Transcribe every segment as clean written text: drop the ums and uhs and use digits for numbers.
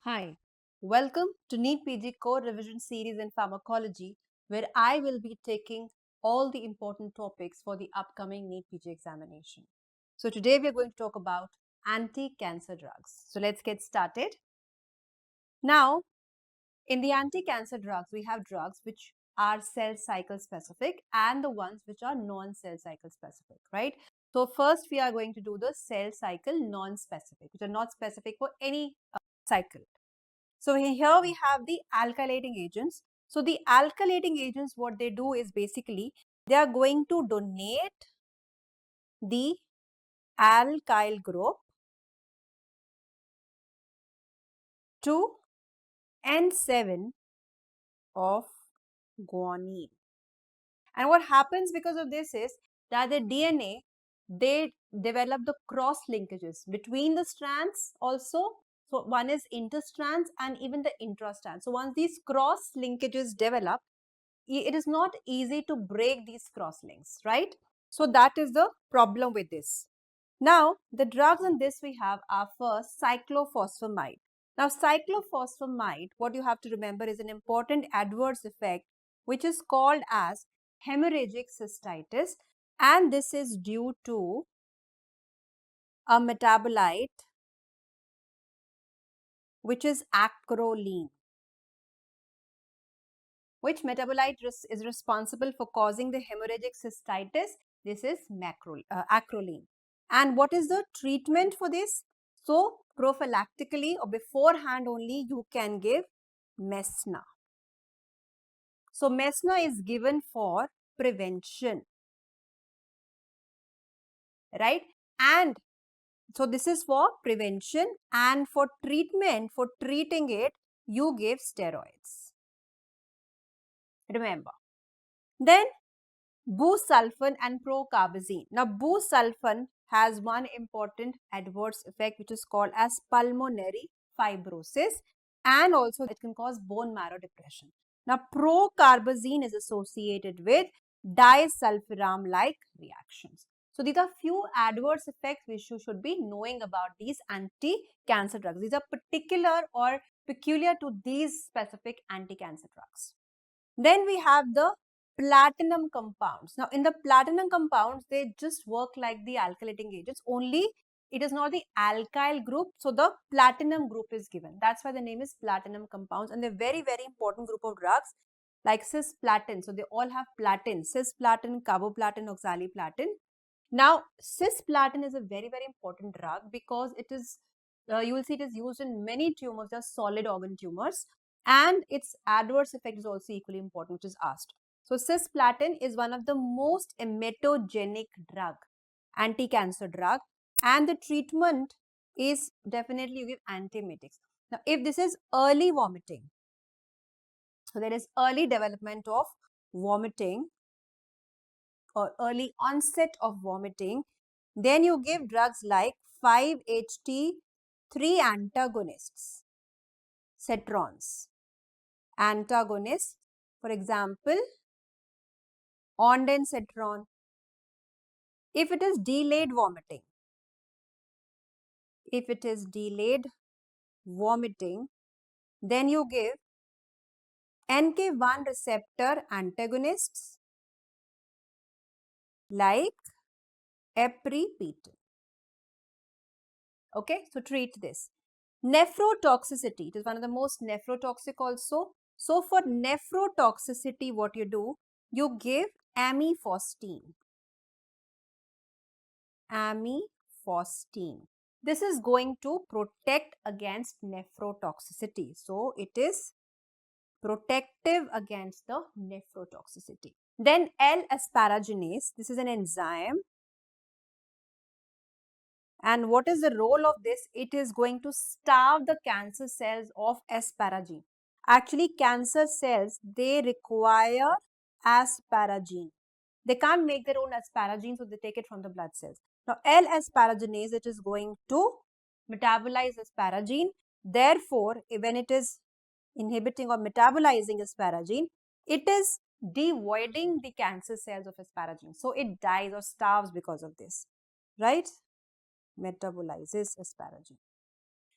Hi, welcome to NEET PG Core Revision Series in Pharmacology, where I will be taking all the important topics for the upcoming NEET PG examination. So today we are going to talk about anti-cancer drugs. So let's get started. Now, in the anti-cancer drugs, we have drugs which are cell cycle specific and the ones which are non-cell cycle specific, right? So first we are going to do the cell cycle non-specific, which are not specific for any cycle. So here we have the alkylating agents. So the alkylating agents, what they do is basically they are going to donate the alkyl group to N7 of guanine. And what happens because of this is that the DNA, they develop the cross linkages between the strands also. So one is interstrands and even the intrastrands. So once these cross linkages develop, it is not easy to break these cross links, right? So that is the problem with this. Now, the drugs in this we have are first cyclophosphamide. Now, cyclophosphamide, what you have to remember is an important adverse effect which is called as hemorrhagic cystitis, and this is due to a metabolite which is acrolein. Which metabolite is responsible for causing the hemorrhagic cystitis? This is acrolein. And what is the treatment for this? So, prophylactically or beforehand only, you can give Mesna. So, Mesna is given for prevention, right? And so, this is for prevention, and for treatment, for treating it, you give steroids. Remember. Then busulfan and procarbazine. Now, busulfan has one important adverse effect which is called as pulmonary fibrosis, and also it can cause bone marrow depression. Now, procarbazine is associated with disulfiram-like reactions. So, these are few adverse effects which you should be knowing about these anti-cancer drugs. These are particular or peculiar to these specific anti-cancer drugs. Then we have the platinum compounds. Now, in the platinum compounds, they just work like the alkylating agents, only it is not the alkyl group. So, the platinum group is given. That's why the name is platinum compounds, and they're very, very important group of drugs like cisplatin. So, they all have platin, cisplatin, carboplatin, oxaliplatin. Now, cisplatin is a very, very important drug because it is, you will see it is used in many tumors, just solid organ tumors, and its adverse effect is also equally important, which is asked. So, cisplatin is one of the most emetogenic drug, anti-cancer drug, and the treatment is definitely you give antiemetics. Now, if this is early vomiting, so there is early development of vomiting or early onset of vomiting, then you give drugs like 5-HT3 antagonists, cetrons, antagonists, for example, ondansetron. If it is delayed vomiting, then you give NK1 receptor antagonists like aprepitant. Okay, so treat this. Nephrotoxicity, it is one of the most nephrotoxic also. So for nephrotoxicity, what you do, you give amifostine. Amifostine. This is going to protect against nephrotoxicity. So it is protective against the nephrotoxicity. Then L-asparaginase, this is an enzyme. And what is the role of this? It is going to starve the cancer cells of asparagine. Actually, cancer cells, they require asparagine. They can't make their own asparagine, so they take it from the blood cells. Now, L-asparaginase, it is going to metabolize asparagine. Therefore, when it is inhibiting or metabolizing asparagine, it is devoiding the cancer cells of asparagine. So, it dies or starves because of this, right? Metabolizes asparagine.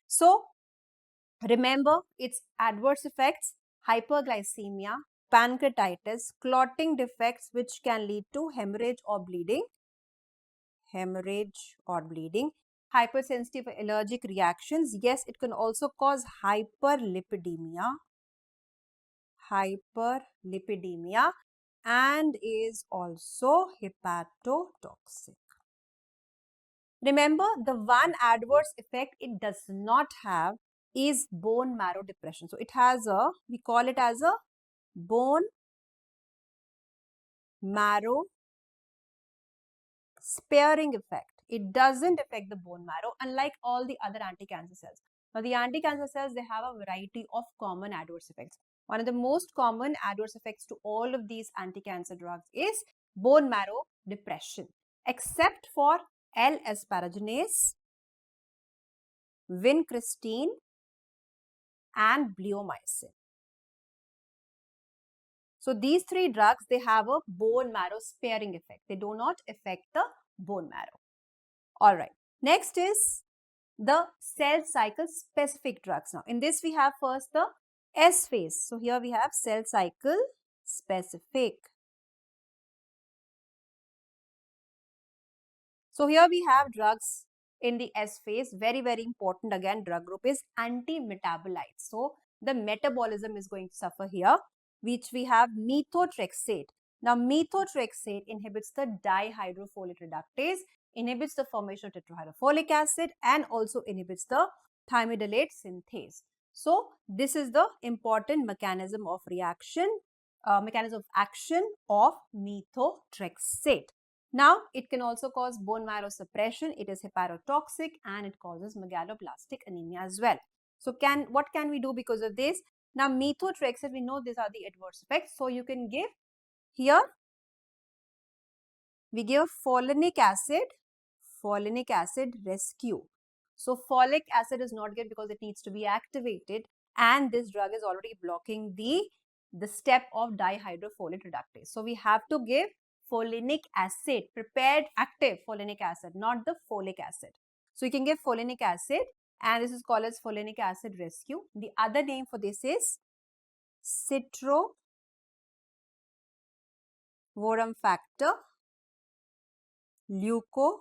So, Remember its adverse effects: hyperglycemia, pancreatitis, clotting defects which can lead to hemorrhage or bleeding, hypersensitive allergic reactions. Yes, it can also cause hyperlipidemia, and is also hepatotoxic. Remember, the one adverse effect it does not have is bone marrow depression. So it has we call it as a bone marrow sparing effect. It doesn't affect the bone marrow, unlike all the other anti-cancer cells. Now, the anti-cancer cells, they have a variety of common adverse effects. One of the most common adverse effects to all of these anti-cancer drugs is bone marrow depression, except for L-asparaginase, vincristine, and bleomycin. So these three drugs, they have a bone marrow sparing effect. They do not affect the bone marrow. All right. Next is the cell cycle specific drugs. Now, in this we have first the S phase. So here we have cell cycle specific. So here we have drugs in the S phase. Very, very important again drug group is anti-metabolites. So the metabolism is going to suffer here, which we have methotrexate. Now methotrexate inhibits the dihydrofolate reductase, inhibits the formation of tetrahydrofolic acid, and also inhibits the thymidylate synthase. So this is the important mechanism of reaction, mechanism of action of methotrexate. Now, it can also cause bone marrow suppression. It is hepatotoxic and it causes megaloblastic anemia as well. So, what can we do because of this? Now, methotrexate, we know these are the adverse effects. So, you can give here, we give folinic acid rescue. So, folic acid is not good because it needs to be activated, and this drug is already blocking the step of dihydrofolate reductase. So, we have to give folinic acid, prepared active folinic acid, not the folic acid. So, you can give folinic acid, and this is called as folinic acid rescue. The other name for this is citrovorum factor leucovorin.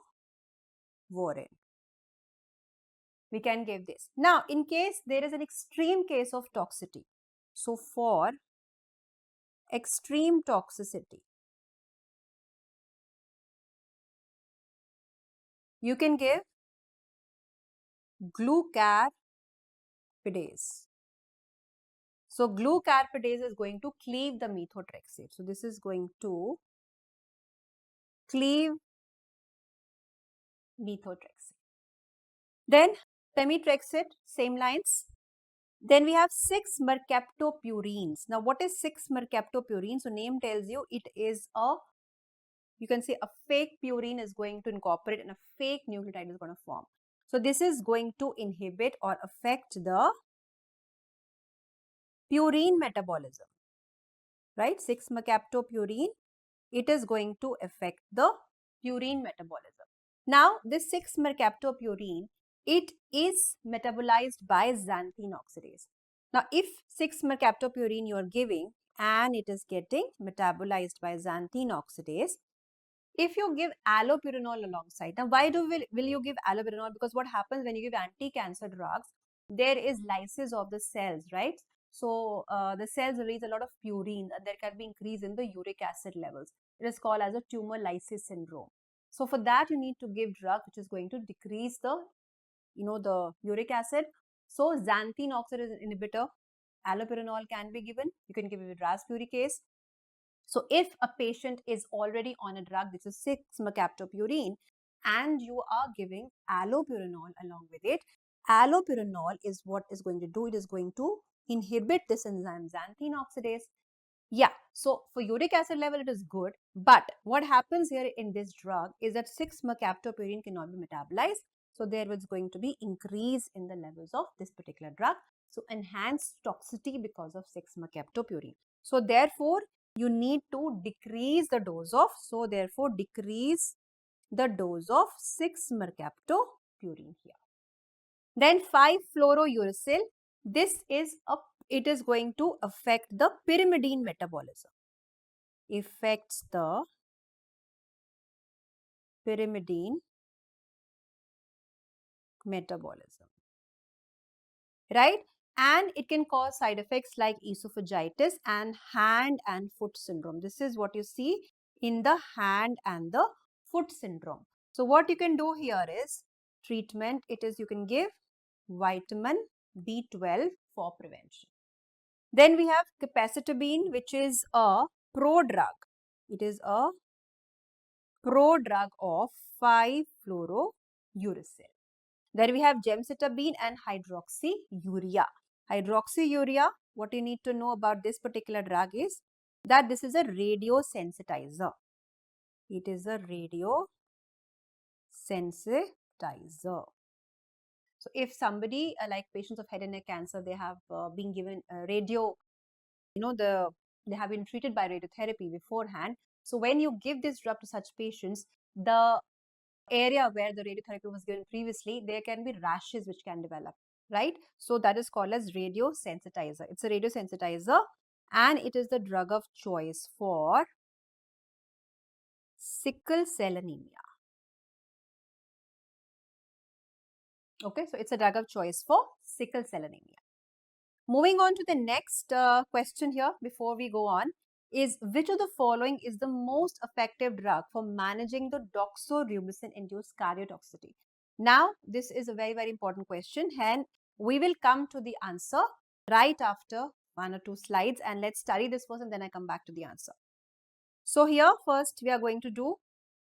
We can give this. Now, in case there is an extreme case of toxicity, so for extreme toxicity, you can give glucarpidase. So, glucarpidase is going to cleave the methotrexate. So, this is going to cleave methotrexate. Then, pemetrexate, same lines. Then we have 6-mercaptopurines. Now, what is 6-mercaptopurine? So, name tells you it is a, you can say a fake purine is going to incorporate and a fake nucleotide is going to form. So, this is going to inhibit or affect the purine metabolism, right? 6-mercaptopurine, it is going to affect the purine metabolism. Now, this 6-mercaptopurine, it is metabolized by xanthine oxidase. Now, if 6-mercaptopurine you are giving and it is getting metabolized by xanthine oxidase, if you give allopurinol alongside, now why will you give allopurinol? Because what happens when you give anti-cancer drugs, there is lysis of the cells, right? So the cells release a lot of purine and there can be increase in the uric acid levels. It is called as a tumor lysis syndrome. So for that you need to give drug which is going to decrease the, the uric acid. So xanthine oxidase inhibitor, allopurinol can be given. You can give it rasburicase. So if a patient is already on a drug, this is 6-mercaptopurine, and you are giving allopurinol along with it, allopurinol is what is going to do, it is going to inhibit this enzyme xanthine oxidase. Yeah, so for uric acid level, it is good. But what happens here in this drug is that 6-mercaptopurine cannot be metabolized. So there is going to be increase in the levels of this particular drug. So enhanced toxicity because of 6-mercaptopurine. So therefore, you need to decrease the dose of, so therefore decrease the dose of 6-mercaptopurine here. Then 5-fluorouracil. it is going to affect the pyrimidine metabolism. Affects the pyrimidine metabolism, right? And it can cause side effects like esophagitis and hand and foot syndrome. This is what you see in the hand and the foot syndrome. So what you can do here is treatment. It is you can give vitamin B12 for prevention. Then we have capecitabine, which is a prodrug. It is a prodrug of 5-fluorouracil. Then we have gemcitabine and hydroxyurea. Hydroxyurea, what you need to know about this particular drug is that this is a radiosensitizer. It is a radiosensitizer. So if somebody like patients of head and neck cancer, they have been given radio, they have been treated by radiotherapy beforehand. So when you give this drug to such patients, the area where the radiotherapy was given previously, there can be rashes which can develop, right? So that is called as radiosensitizer. It's a radiosensitizer and it is the drug of choice for sickle cell anemia. Okay, so it's a drug of choice for sickle cell anemia. Moving on to the next question here before we go on is which of the following is the most effective drug for managing the doxorubicin induced cardiotoxicity? Now, this is a very, very important question and we will come to the answer right after 1 or 2 slides, and let's study this first and then I come back to the answer. So here first we are going to do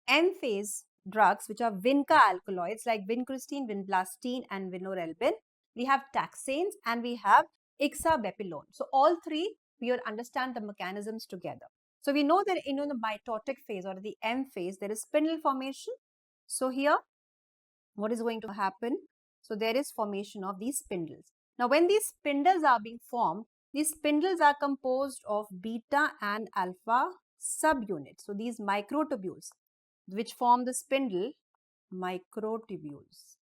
M-phase drugs which are vinca alkaloids like vincristine, vinblastine and vinorelbine. We have taxanes and we have ixabepilone. So all three we will understand the mechanisms together. So we know that in the mitotic phase or the M phase there is spindle formation. So here what is going to happen? So there is formation of these spindles. Now when these spindles are being formed, these spindles are composed of beta and alpha subunits. So these microtubules which form the spindle, microtubules,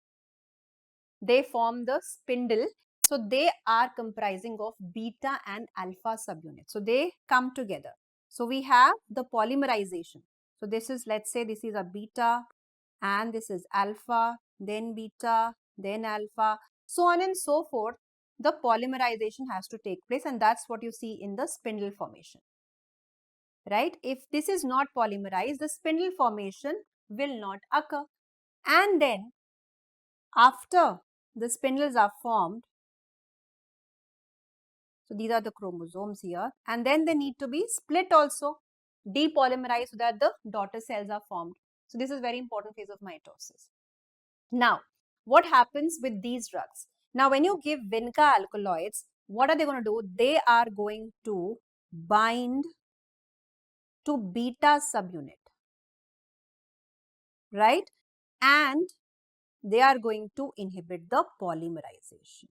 they form the spindle. So they are comprising of beta and alpha subunits. So they come together. So we have the polymerization. So this is, let's say this is a beta and this is alpha, then beta, then alpha, so on and so forth. The polymerization has to take place and that's what you see in the spindle formation, right? If this is not polymerized, the spindle formation will not occur. And then after the spindles are formed, so these are the chromosomes here, and then they need to be split also, depolymerized so that the daughter cells are formed. So this is very important phase of mitosis. Now, what happens with these drugs? Now, when you give vinca alkaloids, what are they going to do? They are going to bind to beta subunit, right? And they are going to inhibit the polymerization.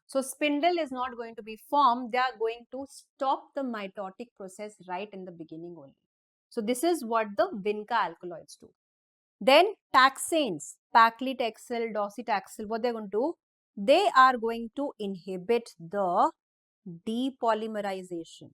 So spindle is not going to be formed. They are going to stop the mitotic process right in the beginning only. So this is what the vinca alkaloids do. Then taxanes, paclitaxel, docetaxel, what they're going to do? They are going to inhibit the depolymerization.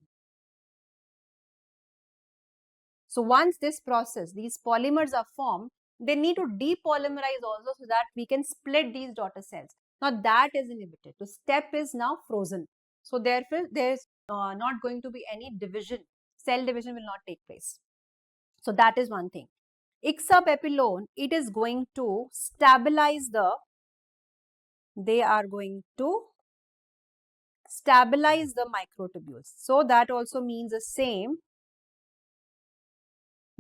So once this process, these polymers are formed, they need to depolymerize also so that we can split these daughter cells. Now that is inhibited. The step is now frozen. So therefore, there is not going to be any division. Cell division will not take place. So that is one thing. Ixabepilone, it is going to stabilize they are going to stabilize the microtubules. So that also means the same.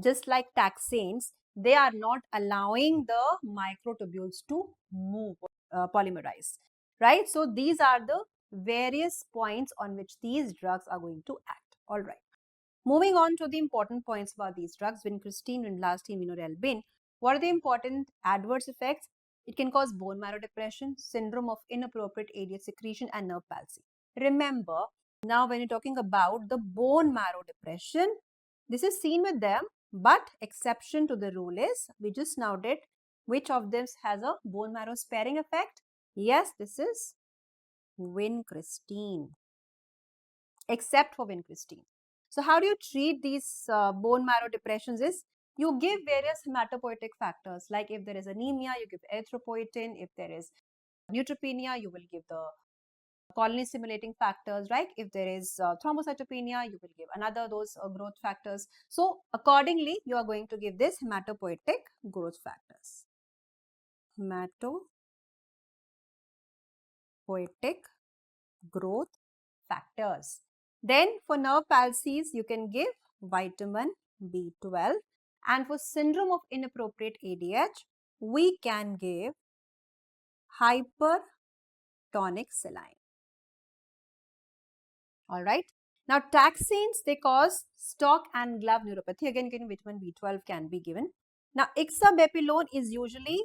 Just like taxanes, they are not allowing the microtubules to move, polymerize, right? So these are the various points on which these drugs are going to act. All right. Moving on to the important points about these drugs, vincristine, vinblastine, vinorelbine. What are the important adverse effects? It can cause bone marrow depression, syndrome of inappropriate area secretion, and nerve palsy. Remember, now when you're talking about the bone marrow depression, this is seen with them, but exception to the rule is, we just now did, Which of them has a bone marrow sparing effect? Yes, this is vincristine, except for vincristine. So how do you treat these bone marrow depressions is you give various hematopoietic factors, like if there is anemia, you give erythropoietin. If there is neutropenia, you will give the colony stimulating factors, right? If there is thrombocytopenia, you will give another those growth factors. So accordingly, you are going to give this hematopoietic growth factors. Hematopoietic growth factors. Then for nerve palsies, you can give vitamin B12. And for syndrome of inappropriate ADH, we can give hypertonic saline. All right. Now, taxanes, they cause stalk and glove neuropathy. Again, vitamin B12 can be given. Now, ixabepilone is usually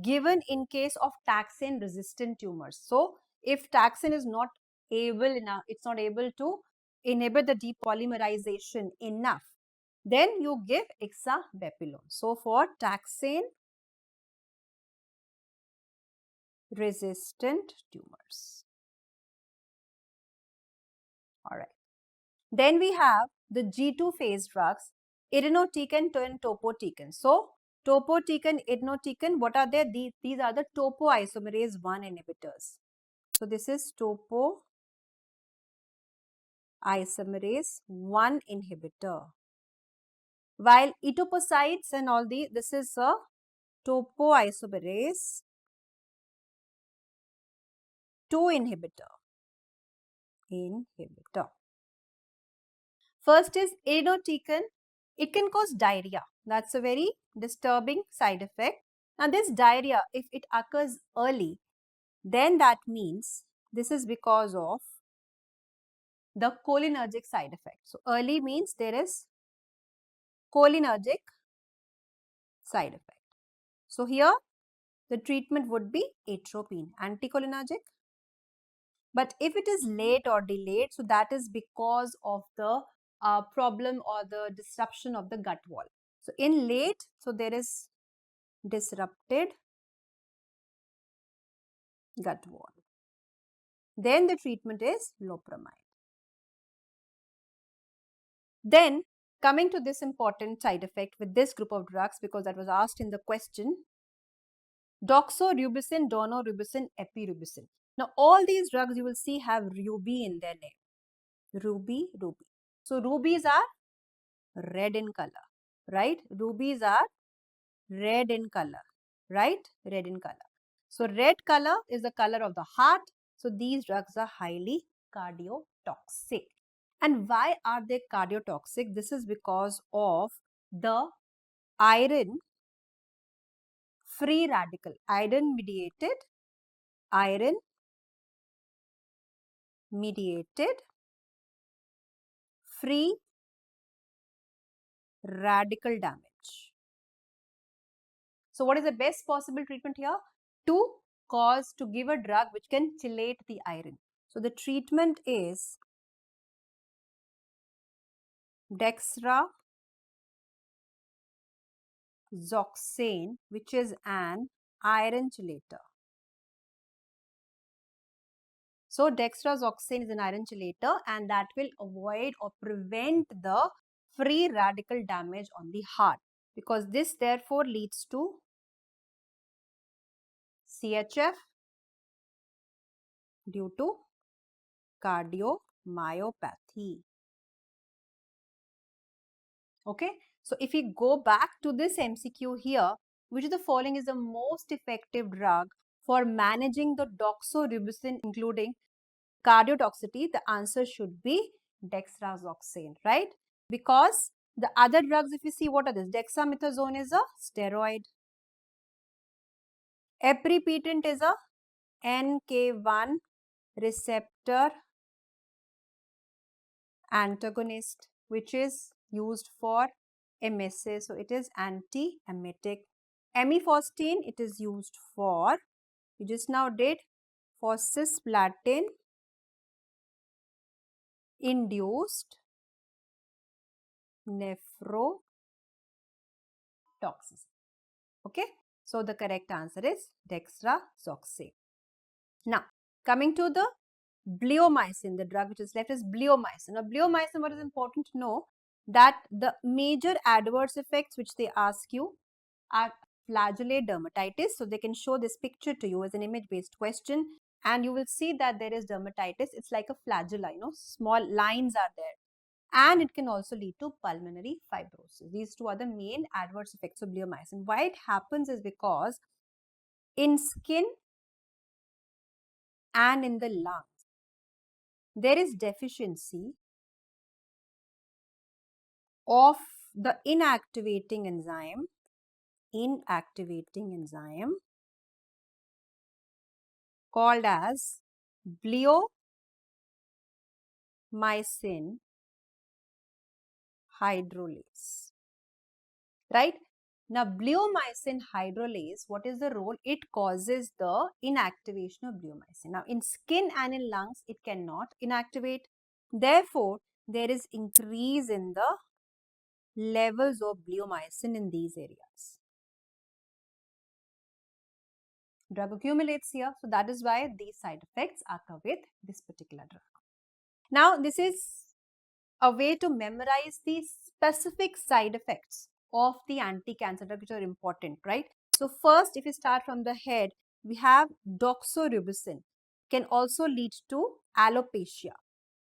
given in case of taxane resistant tumors. So, if taxane is not able enough, it's not able to inhibit the depolymerization enough, then you give ixabepilone. So, for taxane resistant tumors. All right. Then we have the G2 phase drugs, irinotecan and topotecan. So, topotecan, irinotecan, what are they? These are the topoisomerase 1 inhibitors. So, this is topoisomerase 1 inhibitor. While etoposide and all this is a topoisomerase 2 inhibitor. First is irinotecan. It can cause diarrhea. That's a very disturbing side effect. Now, this diarrhea, if it occurs early, then that means this is because of the cholinergic side effect. So, early means there is cholinergic side effect. So, here the treatment would be atropine, anticholinergic. But if it is late or delayed, so that is because of the problem or the disruption of the gut wall. So, in late, so there is disrupted gut wall. Then the treatment is loperamide. Then coming to this important side effect with this group of drugs, because that was asked in the question, doxorubicin, daunorubicin, epirubicin. Now all these drugs you will see have ruby in their name. Ruby. So rubies are red in color, right? Rubies are red in color, right? Red in color. So red color is the color of the heart. So these drugs are highly cardiotoxic. And why are they cardiotoxic? This is because of the iron free radical, iron mediated free radical damage. So what is the best possible treatment here? To give a drug which can chelate the iron. So the treatment is dexrazoxane, which is an iron chelator. So dexrazoxane is an iron chelator, and that will avoid or prevent the free radical damage on the heart, because this therefore leads to CHF due to cardiomyopathy. Okay, so if we go back to this MCQ here, which of the following is the most effective drug for managing the doxorubicin including cardiotoxicity, the answer should be dexrazoxane, right? Because the other drugs, if you see, what are this? Dexamethasone is a steroid. Aprepitant is a NK1 receptor antagonist, which is used for MSA. So it is anti-emetic. Amifostine, it is used for, you just now did, for cisplatin induced nephrotoxicity. Okay. So the correct answer is dexrazoxane. Now, coming to the bleomycin, the drug which is left is bleomycin. Now, bleomycin, what is important to know that the major adverse effects which they ask you are flagellate dermatitis. So they can show this picture to you as an image based question, and you will see that there is dermatitis. It's like a flagella, small lines are there. And it can also lead to pulmonary fibrosis. These two are the main adverse effects of bleomycin. Why it happens is because in skin and in the lungs, there is deficiency of the inactivating enzyme called as bleomycin hydrolase, right? Now, bleomycin hydrolase, what is the role? It causes the inactivation of bleomycin. Now, in skin and in lungs, it cannot inactivate. Therefore, there is increase in the levels of bleomycin in these areas. Drug accumulates here, so that is why these side effects occur with this particular drug. Now, this is a way to memorize the specific side effects of the anti-cancer drug which are important, right? So first, if you start from the head, we have doxorubicin can also lead to alopecia.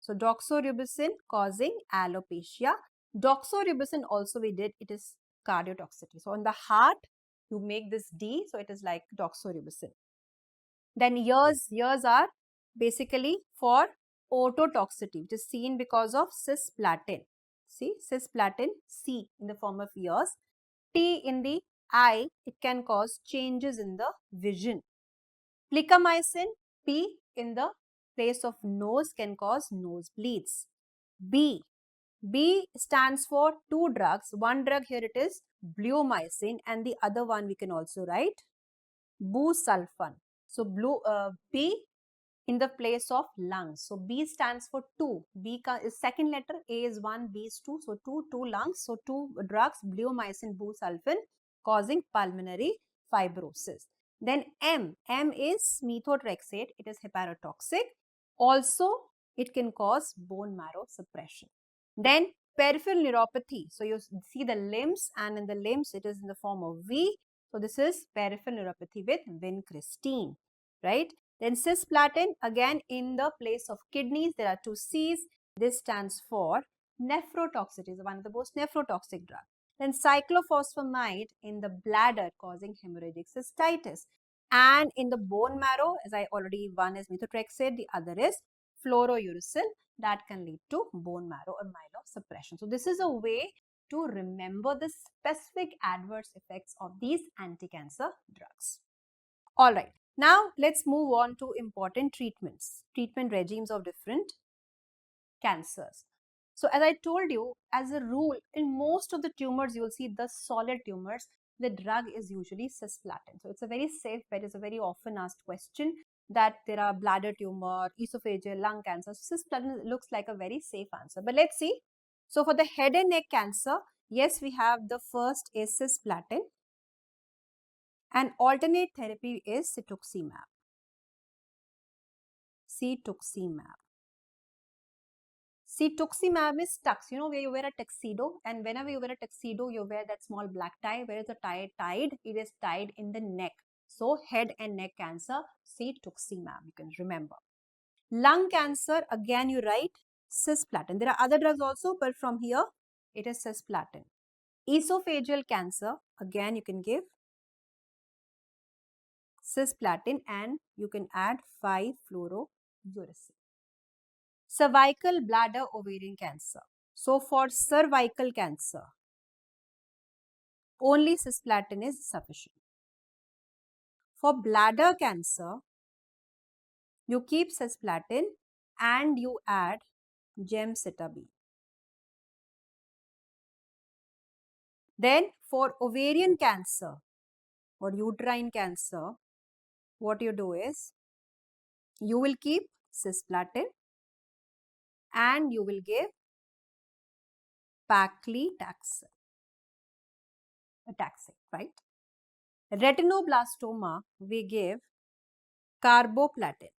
So doxorubicin causing alopecia. Doxorubicin also we did, it is cardiotoxicity. So on the heart, you make this D, so it is like doxorubicin. Then ears are basically for ototoxicity, which is seen because of cisplatin. See, cisplatin C in the form of ears. T in the eye, it can cause changes in the vision. Plicamycin P in the place of nose can cause nosebleeds. B. B stands for two drugs. One drug here it is bleomycin, and the other one we can also write busulfan. So B in the place of lungs. So B stands for 2. B is second letter, A is 1, B is 2. So two lungs. So two drugs, bleomycin, busulfan, causing pulmonary fibrosis. Then M is methotrexate. It is hepatotoxic. Also, it can cause bone marrow suppression. Then peripheral neuropathy. So you see the limbs, and in the limbs it is in the form of V. So this is peripheral neuropathy with vincristine, right? Then cisplatin, again in the place of kidneys, there are two C's. This stands for nephrotoxicity, one of the most nephrotoxic drugs. Then cyclophosphamide in the bladder causing hemorrhagic cystitis. And in the bone marrow, as I already, one is methotrexate, the other is fluorouracil, that can lead to bone marrow or myelosuppression. So this is a way to remember the specific adverse effects of these anti-cancer drugs. All right. Now, let's move on to important treatment regimes of different cancers. So, as I told you, as a rule, in most of the tumors, you will see the solid tumors, the drug is usually cisplatin. So, it's a very safe bet. It's a very often asked question that there are bladder tumor, esophageal, lung cancer. So, cisplatin looks like a very safe answer. But let's see. So, for the head and neck cancer, yes, we have the first is cisplatin. And alternate therapy is cetuximab. Cetuximab. Cetuximab is tux. You know where you wear a tuxedo, and whenever you wear a tuxedo, you wear that small black tie. Where is the tie tied? It is tied in the neck. So head and neck cancer, cetuximab. You can remember. Lung cancer, again you write cisplatin. There are other drugs also, but from here it is cisplatin. Esophageal cancer, again you can give cisplatin, and you can add 5-fluorouracil. Cervical, bladder, ovarian cancer. So for cervical cancer, only cisplatin is sufficient. For bladder cancer, you keep cisplatin and you add gemcitabine. Then for ovarian cancer or uterine cancer, what you do is you will keep cisplatin and you will give paclitaxel, right? Retinoblastoma, we give carboplatin.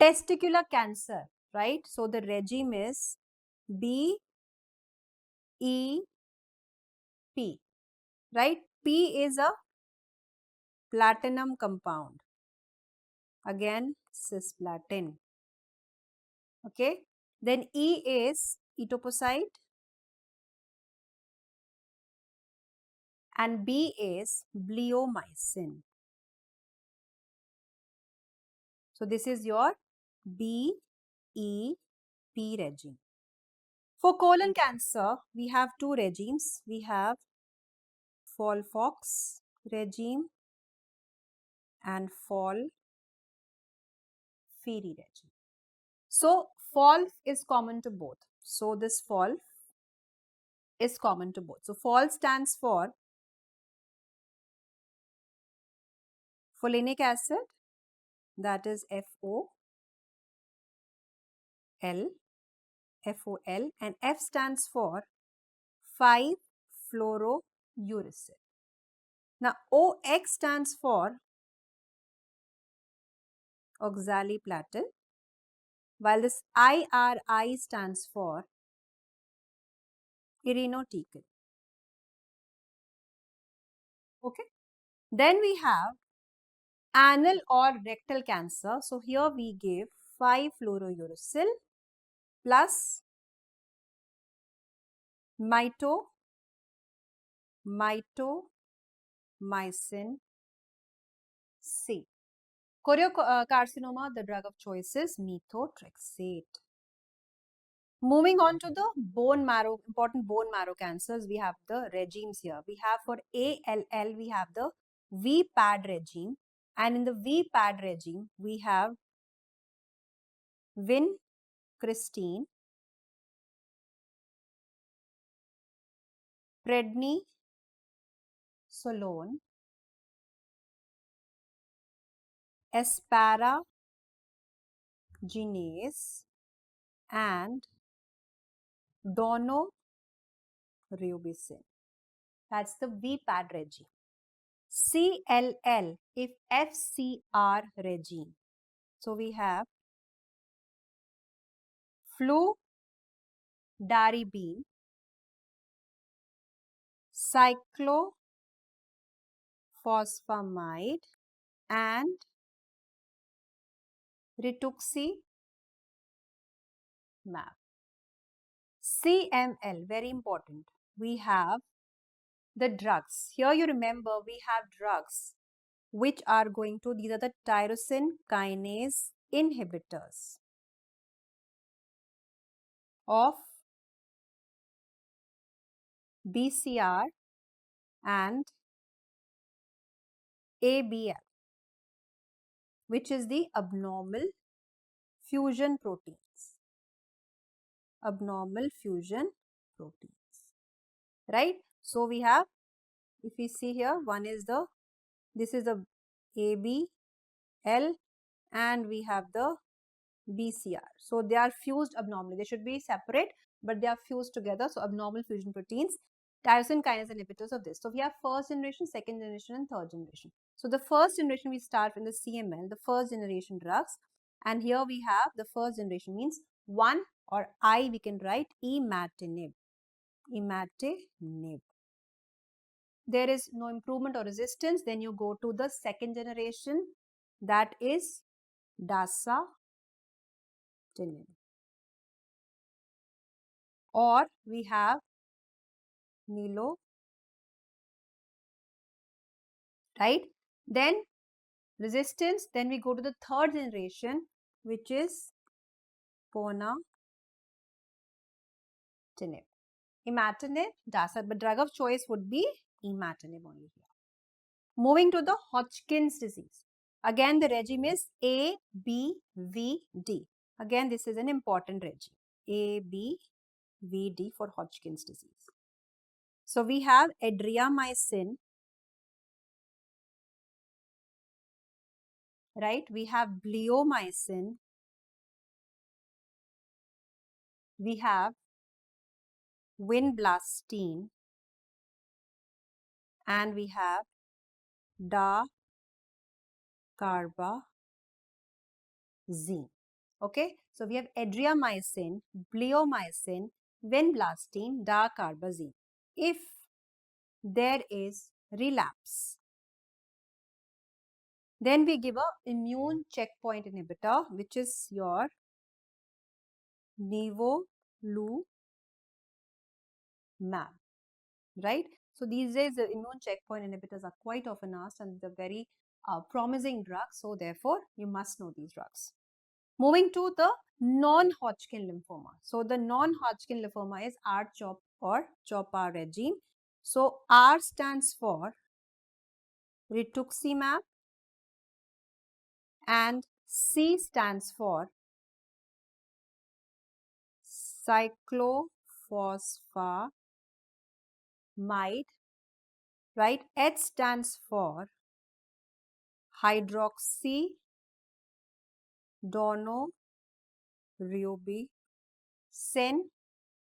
Testicular cancer, right? So the regime is BEP, right? P is a platinum compound. Again, cisplatin. Okay. Then E is etoposide and B is bleomycin. So this is your BEP regime. For colon cancer, we have two regimes. We have Folfox regime and FOLFIRI regime. So FOLF is common to both. So this FOLF is common to both. So FOL stands for folinic acid, that is FOL, and F stands for 5-fluorouracil. Now OX stands for oxaliplatin, while this IRI stands for irinotecan. Okay. Then we have anal or rectal cancer. So here we give 5-fluorouracil plus mitomycin C. Choriocarcinoma, the drug of choice is methotrexate. Moving on to the bone marrow, important bone marrow cancers, we have the regimes here. We have for ALL, we have the VPAD regime, and in the VPAD regime, we have vincristine, prednisolone, asparaginase, and daunorubicin. That's the VPAD regime. CLL, if FCR regime. So we have fludarabine, cyclophosphamide, and rituximab. CML, very important. We have the drugs. Here you remember we have drugs which are going to, these are the tyrosine kinase inhibitors of BCR and ABL, which is the abnormal fusion proteins. Abnormal fusion proteins, right? So we have, if we see here, one is the, this is the ABL and we have the BCR. So they are fused abnormally. They should be separate, but they are fused together. So abnormal fusion proteins, tyrosine kinase inhibitors of this. So we have first generation, second generation, and third generation. So the first generation we start from the CML, the first generation drugs. And here we have the first generation means 1 or I, we can write imatinib. Imatinib. There is no improvement or resistance. Then you go to the second generation, that is dasatinib. Or we have Nilo, right? Then resistance, then we go to the third generation, which is ponatinib. Imatinib, dasat, but drug of choice would be imatinib only here. Moving to the Hodgkin's disease. Again, the regime is A, B, V, D. Again, this is an important regime. A, B, V, D for Hodgkin's disease. So we have adriamycin, right? We have bleomycin. We have vinblastine, and we have dacarbazine. Okay, so we have adriamycin, bleomycin, vinblastine, dacarbazine. If there is relapse, then we give a immune checkpoint inhibitor, which is your nivolumab, right? So these days the immune checkpoint inhibitors are quite often asked, and they're very promising drugs. So therefore, you must know these drugs. Moving to the non-Hodgkin lymphoma. So the non-Hodgkin lymphoma is R-CHOP or CHOPA regime. So R stands for rituximab and C stands for cyclophosphamide, right? H stands for hydroxy donorubicin.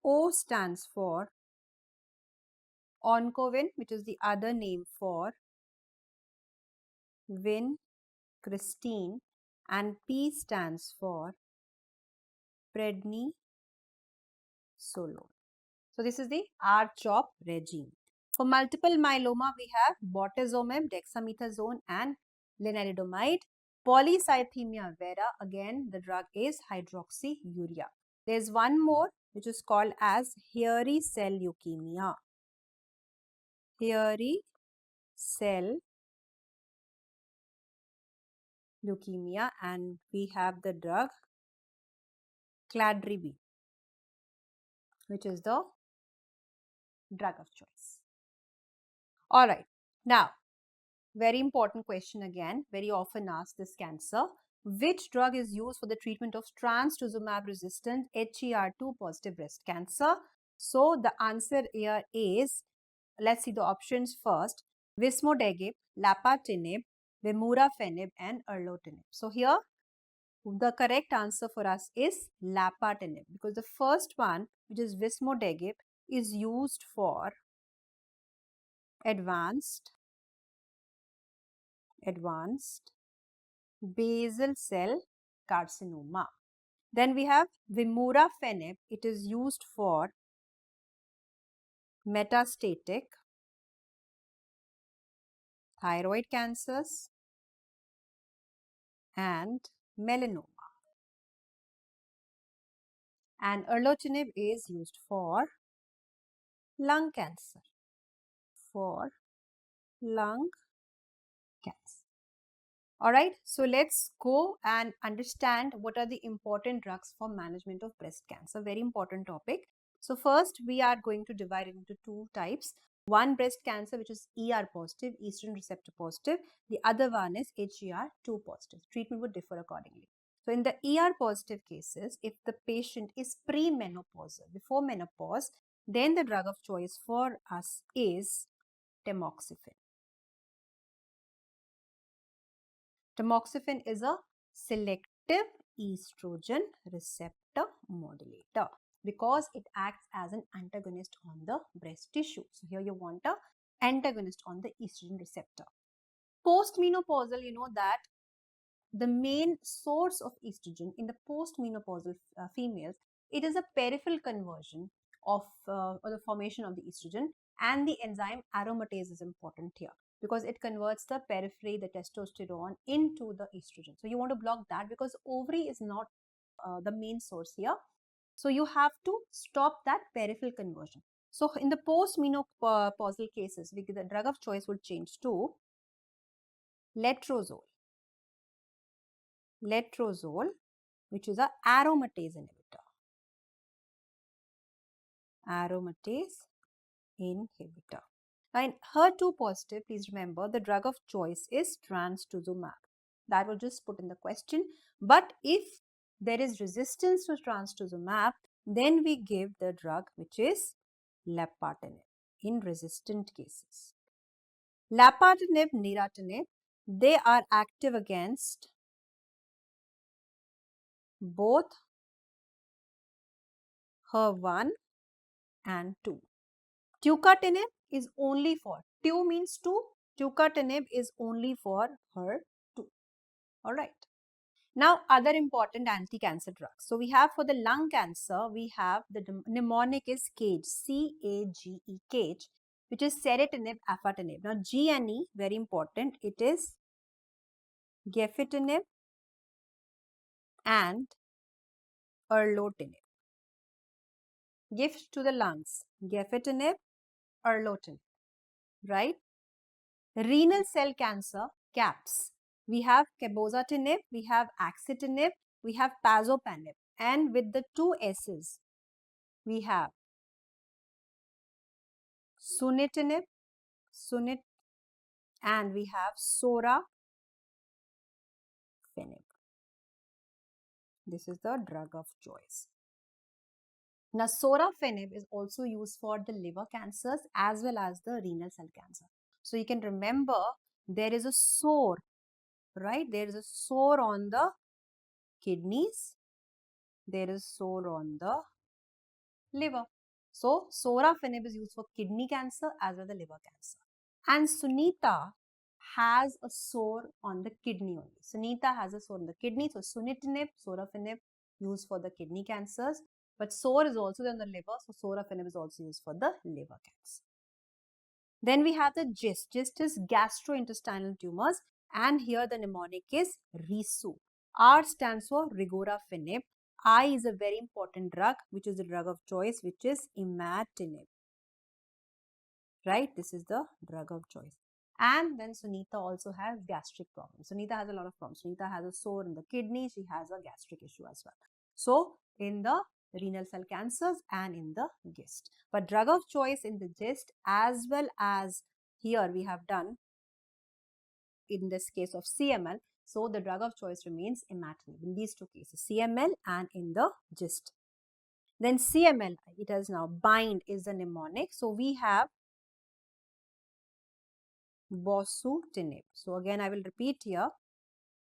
O stands for oncovin, which is the other name for vincristine, and P stands for prednisolone. So this is the R-CHOP regime. For multiple myeloma, we have bortezomib, dexamethasone, and lenalidomide. Polycythemia vera, again the drug is hydroxyurea. There's one more which is called as hairy cell leukemia. Hairy cell leukemia, and we have the drug cladribine, which is the drug of choice. All right, now very important question again, very often asked this cancer. Which drug is used for the treatment of trastuzumab resistant HER2 positive breast cancer? So the answer here is, let's see the options first: vismodegib, lapatinib, vemurafenib, and erlotinib. So here the correct answer for us is lapatinib, because the first one, which is vismodegib, is used for advanced basal cell carcinoma. Then we have vemurafenib. It is used for metastatic thyroid cancers and melanoma. And erlotinib is used for lung cancer. For lung cancer. Alright, so let's go and understand what are the important drugs for management of breast cancer. Very important topic. So first we are going to divide it into two types. One breast cancer which is ER positive, estrogen receptor positive. The other one is HER2 positive. Treatment would differ accordingly. So in the ER positive cases, if the patient is premenopausal, before menopause, then the drug of choice for us is tamoxifen. Tamoxifen is a selective estrogen receptor modulator because it acts as an antagonist on the breast tissue. So here you want a antagonist on the estrogen receptor. Postmenopausal, you know that the main source of estrogen in the postmenopausal females, it is a peripheral conversion of or the formation of the estrogen, and the enzyme aromatase is important here because it converts the periphery, the testosterone, into the estrogen. So you want to block that because ovary is not the main source here. So you have to stop that peripheral conversion. So in the postmenopausal cases, the drug of choice would change to letrozole, which is a aromatase inhibitor. Aromatase inhibitor. Now in HER2 positive, please remember the drug of choice is trastuzumab. That will just put in the question. But if there is resistance to trastuzumab, then we give the drug which is lapatinib in resistant cases. Lapatinib, neratinib, they are active against both HER1 and 2. Tucatinib is only for, tu means 2, tucatinib is only for HER2. Alright. Now, other important anti-cancer drugs. So, we have for the lung cancer, we have the mnemonic is CAGE, C-A-G-E, CAGE, which is ceritinib, afatinib. Now, G and E, very important, it is gefitinib and erlotinib. Gift to the lungs, gefitinib, erlotinib, right? Renal cell cancer, CAPS. We have cabozantinib, we have axitinib, we have pazopanib, and with the two S's, we have sunitinib, and we have sorafenib. This is the drug of choice. Now, sorafenib is also used for the liver cancers as well as the renal cell cancer. So, you can remember there is a sore, right? There is a sore on the kidneys. There is sore on the liver. So, sorafenib is used for kidney cancer as well as the liver cancer. And Sunita has a sore on the kidney only. Sunita has a sore on the kidney. So, sunitinib, sorafenib used for the kidney cancers. But sore is also on the liver. So, sorafenib is also used for the liver cancer. Then we have the GIST. GIST is gastrointestinal tumors. And here the mnemonic is RISU. R stands for regorafenib. I is a very important drug, which is the drug of choice, which is imatinib. Right? This is the drug of choice. And then Sunita also has gastric problems. Sunita has a lot of problems. Sunita has a sore in the kidney. She has a gastric issue as well. So, in the renal cell cancers and in the GIST. But drug of choice in the GIST as well as here we have done in this case of CML. So, the drug of choice remains imatinib in these two cases, CML and in the GIST. Then CML, it has now bind is the mnemonic. So, we have bosutinib. So, again I will repeat here,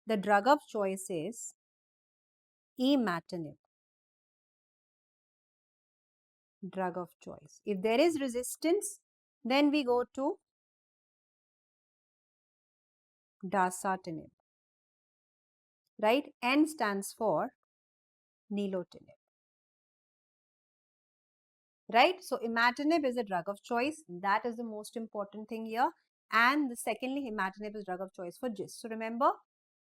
the drug of choice is imatinib, drug of choice. If there is resistance, then we go to dasatinib, right? N stands for nilotinib, right? So, imatinib is a drug of choice. That is the most important thing here. And the secondly, imatinib is drug of choice for GIST. So, remember,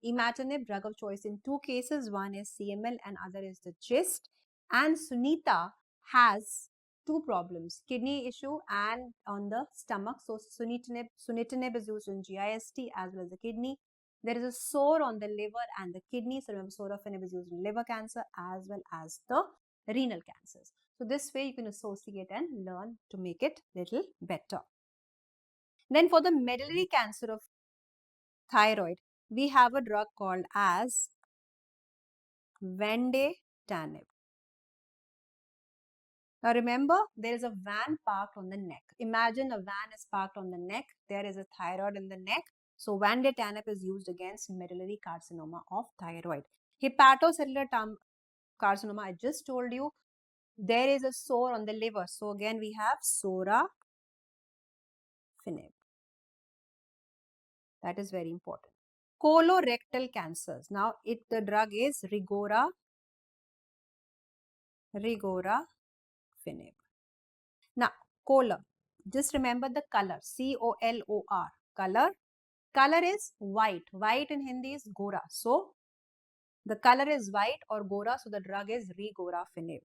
imatinib drug of choice in two cases. One is CML and other is the GIST. And Sunita has two problems, kidney issue and on the stomach. So, sunitinib is used in GIST as well as the kidney. There is a sore on the liver and the kidney. So, remember, sorafenib is used in liver cancer as well as the renal cancers. So, this way you can associate and learn to make it little better. Then for the medullary cancer of thyroid, we have a drug called as vandetanib. Now remember, there is a van parked on the neck. Imagine a van is parked on the neck. There is a thyroid in the neck. So vandetanib is used against medullary carcinoma of thyroid. Hepatocellular carcinoma, I just told you, there is a sore on the liver. So again, we have sorafenib. That is very important. Colorectal cancers. Now, the drug is regorafenib. Now, color. Just remember the color. C-O-L-O-R. Color. Color is white. White in Hindi is gora. So, the color is white or gora. So, the drug is regorafenib.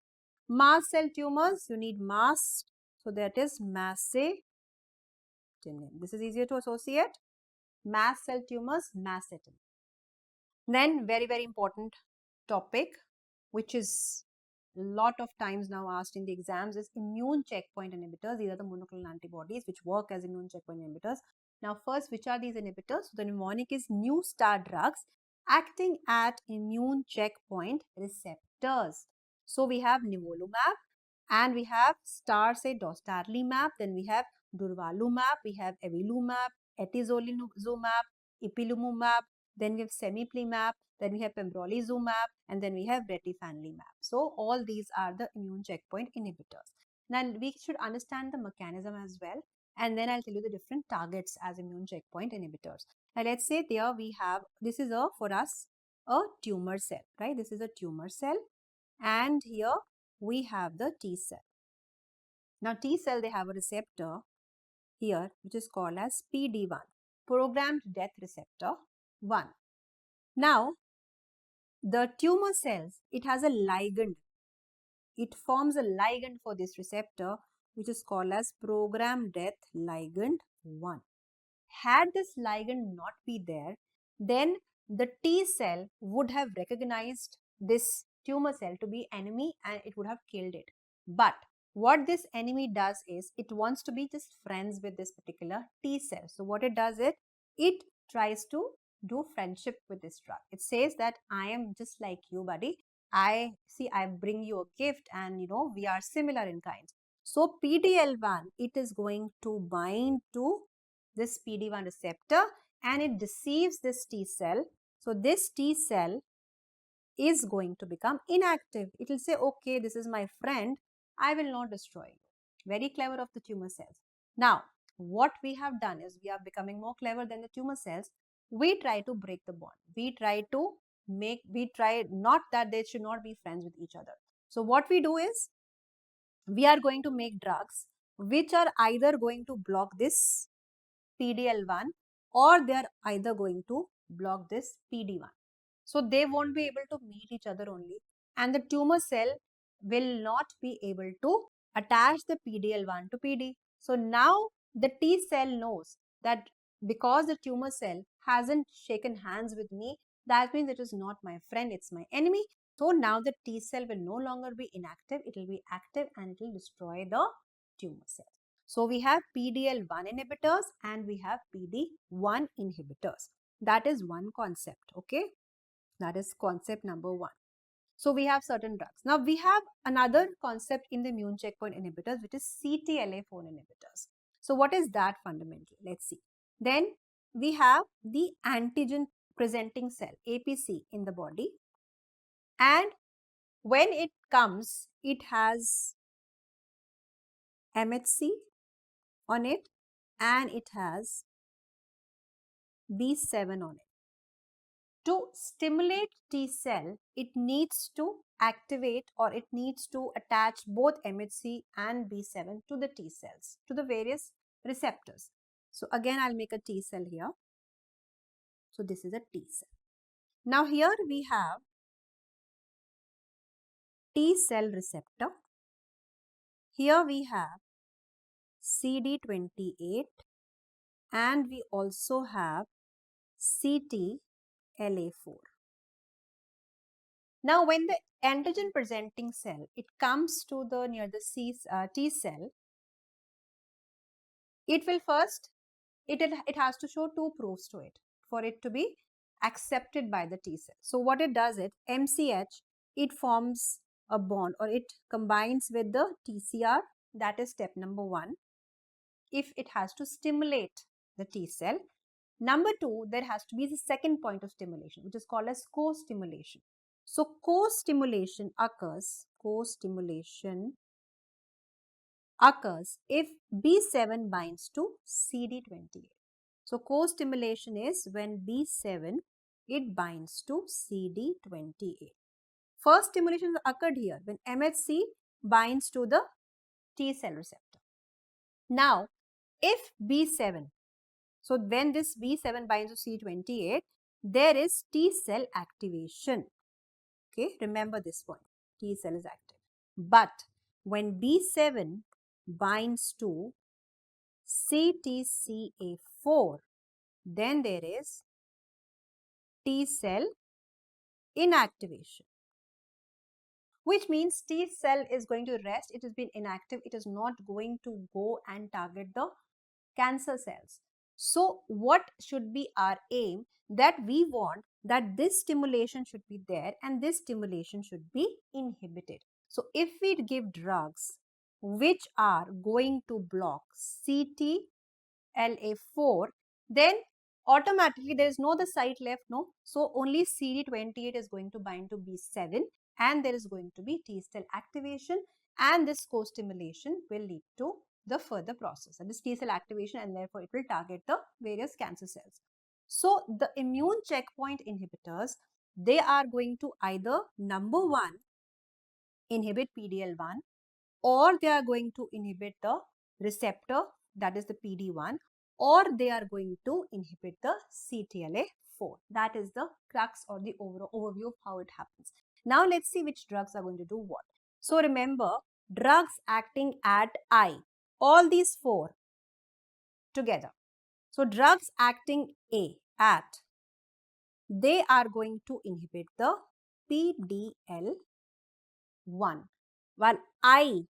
Mast cell tumors. You need mast. So, that is macetinib. This is easier to associate. Mast cell tumors, macetinib. Then, very, very important topic, which is lot of times now asked in the exams, is immune checkpoint inhibitors. These are the monoclonal antibodies which work as immune checkpoint inhibitors. Now, first, which are these inhibitors? So, the mnemonic is new star drugs acting at immune checkpoint receptors. So, we have nivolumab and we have dostarlimab. Then we have durvalumab, we have evolumab, atezolizumab, ipilimumab. Then we have cemiplimab, then we have pembrolizumab, and then we have retifanlimab. So, all these are the immune checkpoint inhibitors. Now we should understand the mechanism as well, and then I'll tell you the different targets as immune checkpoint inhibitors. Now let's say there we have, this is a, for us, a tumor cell, right? This is a tumor cell, and here we have the T cell. Now T cell, they have a receptor here which is called as PD-1, programmed death receptor 1. Now the tumor cells, it has a ligand. It forms a ligand for this receptor which is called as programmed death ligand 1. Had this ligand not be there, then the T cell would have recognized this tumor cell to be enemy and it would have killed it. But what this enemy does is it wants to be just friends with this particular T cell. So what it does is it tries to do friendship with this drug. It says that I am just like you, buddy. I bring you a gift and we are similar in kind. So PDL1, it is going to bind to this PD-1 receptor and it deceives this T cell. So this T cell is going to become inactive. It will say, okay, this is my friend, I will not destroy you. Very clever of the tumor cells. Now, what we have done is we are becoming more clever than the tumor cells. We try to break the bond. We try not that they should not be friends with each other. So what we do is we are going to make drugs which are either going to block this PDL1 or they are either going to block this PD1. So they won't be able to meet each other only, and the tumor cell will not be able to attach the PDL1 to PD. So now the T cell knows that because the tumor cell hasn't shaken hands with me, that means it is not my friend, it's my enemy. So now the T cell will no longer be inactive, it will be active and it will destroy the tumor cell. So we have PDL1 inhibitors and we have PD1 inhibitors. That is one concept, okay? That is concept number 1. So we have certain drugs. Now we have another concept in the immune checkpoint inhibitors, which is CTLA4 inhibitors. So what is that fundamentally? Let's see. Then we have the antigen presenting cell, APC, in the body. And when it comes, it has MHC on it and it has B7 on it. To stimulate T cell, it needs to activate or it needs to attach both MHC and B7 to the T cells, to the various receptors. So again, I'll make a T cell here. So this is a T cell. Now here we have T cell receptor. Here we have CD28 and we also have CTLA4. Now, when the antigen presenting cell, it comes to the near the T cell, it will first, it has to show two proofs to it for it to be accepted by the T cell. So what it does, MCH, it forms a bond or it combines with the TCR, that is step number 1, if it has to stimulate the T cell. Number 2, there has to be the second point of stimulation, which is called as co-stimulation. So co-stimulation occurs if B7 binds to CD28. So co-stimulation is when B7, it binds to CD28. First stimulation occurred here when MHC binds to the T cell receptor. Now, if B7, so when this B7 binds to CD28, there is T cell activation. Okay, remember this point, T cell is active. But when B7 binds to CTCA4, then there is T cell inactivation, which means T cell is going to rest. It has been inactive. It is not going to go and target the cancer cells. So what should be our aim? That we want that this stimulation should be there and this stimulation should be inhibited. So if we give drugs which are going to block CTLA4, then automatically there is no other site left, no. So only CD28 is going to bind to B7 and there is going to be T cell activation and this co-stimulation will lead to the further process, that is T cell activation, and therefore it will target the various cancer cells. So the immune checkpoint inhibitors, they are going to either number one inhibit PD-L1, or they are going to inhibit the receptor, that is the PD-1, or they are going to inhibit the CTLA-4. That is the crux or the overall overview of how it happens. Now let's see which drugs are going to do what. So remember, drugs acting at I, all these four together. So drugs acting at, they are going to inhibit the PDL1, while I,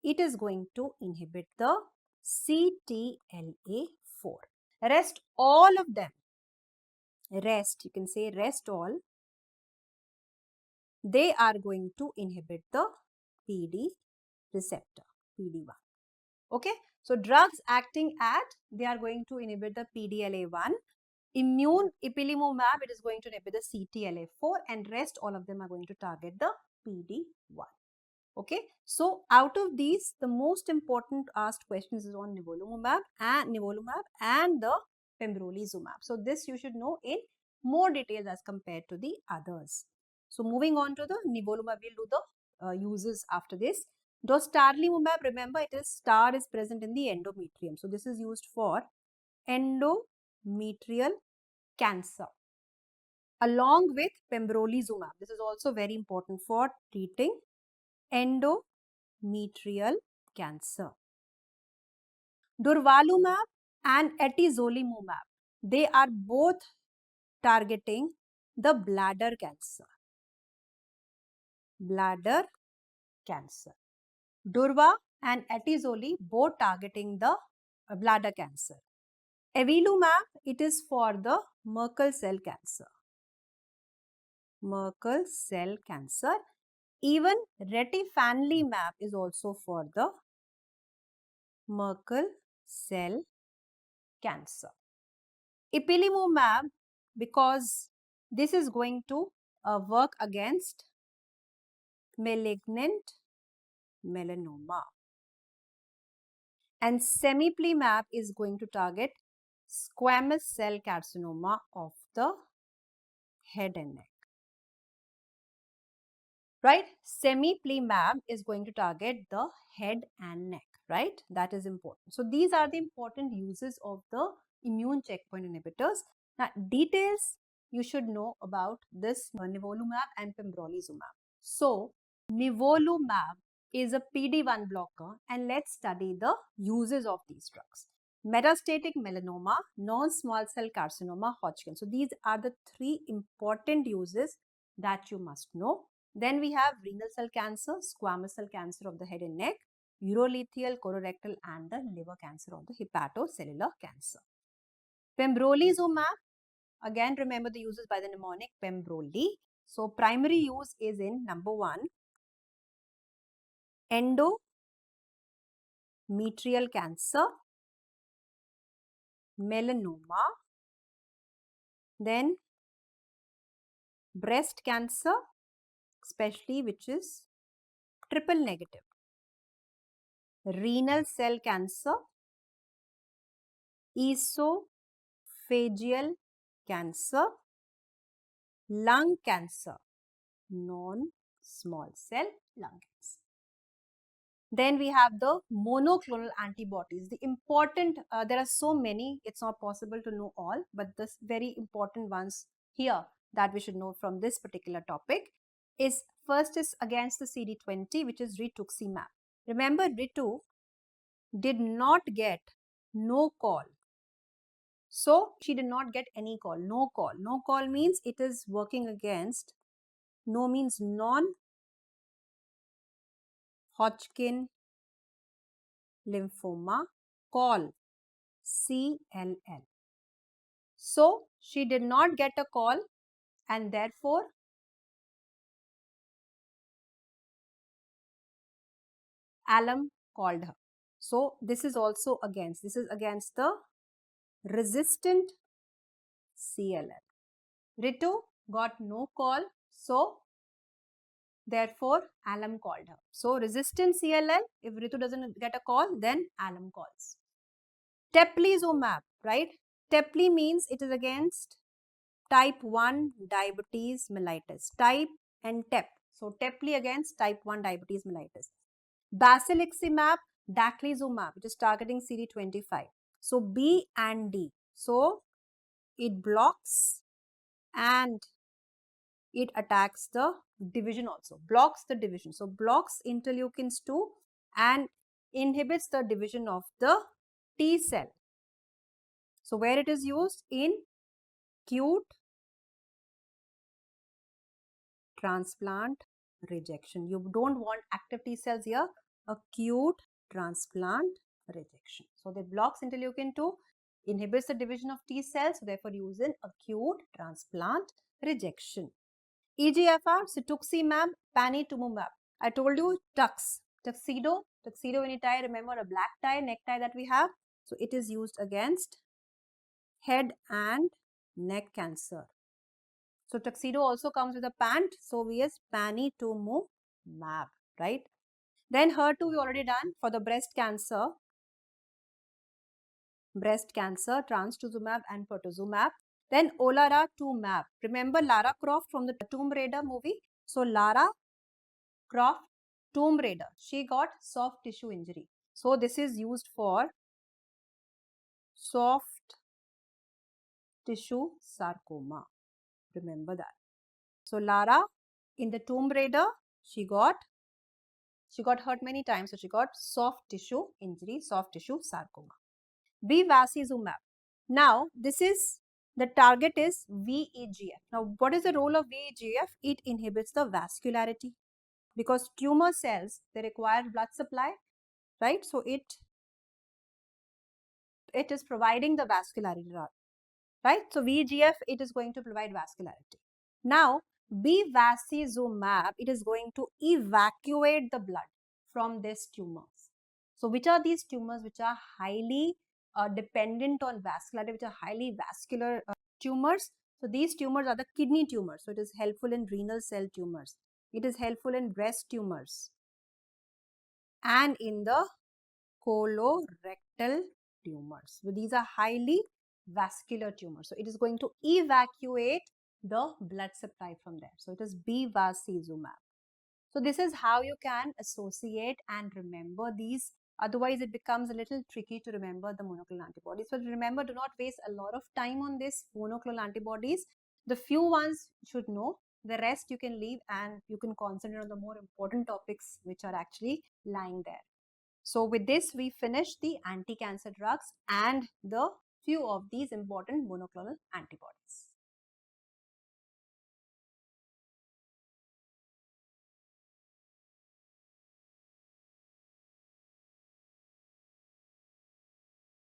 it is going to inhibit the CTLA-4. Rest all of them, rest, you can say rest all, they are going to inhibit the PD receptor, PD-1. Okay, so drugs acting at, they are going to inhibit the PDLA1. Immune ipilimumab, it is going to inhibit the CTLA-4, and rest all of them are going to target the PD-1. Okay, so out of these, the most important asked questions is on nivolumab and the pembrolizumab. So this you should know in more details as compared to the others. So moving on to the nivolumab, we'll do the uses after this. Dostarlimumab, remember it is star is present in the endometrium. So this is used for endometrial cancer along with pembrolizumab. This is also very important for treating endometrial cancer. Durvalumab and atezolizumab, they are both targeting the bladder cancer. Bladder cancer. Durva and atezoli both targeting the bladder cancer. Avelumab, it is for the Merkel cell cancer. Merkel cell cancer. Even retifanlimab is also for the Merkel cell cancer. Ipilimumab, because this is going to work against malignant melanoma. And cemiplimab is going to target squamous cell carcinoma of the head and neck. Right? Cemiplimab is going to target the head and neck, right? That is important. So these are the important uses of the immune checkpoint inhibitors. Now, details you should know about this nivolumab and pembrolizumab. So, nivolumab is a PD-1 blocker, and let's study the uses of these drugs. Metastatic melanoma, non-small cell carcinoma, Hodgkin. So these are the three important uses that you must know. Then we have renal cell cancer, squamous cell cancer of the head and neck, urothelial, colorectal, and the liver cancer of the hepatocellular cancer. Pembrolizumab, again remember the uses by the mnemonic Pembroli. So primary use is in number one, endometrial cancer, melanoma, then breast cancer, especially which is triple negative, renal cell cancer, esophageal cancer, lung cancer, non-small cell lung cancer. Then we have the monoclonal antibodies. The important, there are so many, it's not possible to know all, but the very important ones here that we should know from this particular topic is first is against the CD20, which is rituximab. Remember, Ritu did not get no call. So she did not get any call, no call. No call means it is working against, no means non-Hodgkin lymphoma, call CLL. So she did not get a call, and therefore alum called her. So this is also against, this is against the resistant CLL. Ritu got no call, so Therefore, alum called her. So, resistant CLL, if Ritu doesn't get a call, then alum calls. Teplizumab, right? Tepli means it is against type 1 diabetes mellitus. Type and tep. So, Tepli against type 1 diabetes mellitus. Basiliximab, daclizumab, which is targeting CD25. So, B and D. So, it blocks and it attacks the division also, blocks the division. So, blocks interleukins 2 and inhibits the division of the T cell. So, where it is used? In acute transplant rejection. You don't want active T cells here, acute transplant rejection. So, they blocks interleukin 2, inhibits the division of T cells, so therefore used in acute transplant rejection. EGFR, cetuximab, panitumumab. I told you tux, tuxedo when you tie, remember a black tie, necktie that we have. So, it is used against head and neck cancer. So, tuxedo also comes with a pant. So, we use panitumumab, right? Then HER2 we already done for the breast cancer, trastuzumab and pertuzumab. Then olaratumab. Remember Lara Croft from the Tomb Raider movie? So, Lara Croft, Tomb Raider, she got soft tissue injury. So, this is used for soft tissue sarcoma. Remember that. So, Lara in the Tomb Raider, she got hurt many times. So, she got soft tissue injury, soft tissue sarcoma. Bevacizumab. Now, this is the target is VEGF. Now, what is the role of VEGF? It inhibits the vascularity because tumor cells, they require blood supply, right? So, it is providing the vascularity, right? So, VEGF, it is going to provide vascularity. Now, bevacizumab, it is going to evacuate the blood from these tumors. So, which are these tumors which are highly dependent on vascularity, which are highly vascular tumors? So, these tumors are the kidney tumors. So, it is helpful in renal cell tumors. It is helpful in breast tumors and in the colorectal tumors. So, these are highly vascular tumors. So, it is going to evacuate the blood supply from there. So, it is bevacizumab. So, this is how you can associate and remember these. Otherwise, it becomes a little tricky to remember the monoclonal antibodies. So, remember, do not waste a lot of time on this monoclonal antibodies. The few ones you should know. The rest you can leave and you can concentrate on the more important topics which are actually lying there. So, with this, we finish the anti-cancer drugs and the few of these important monoclonal antibodies.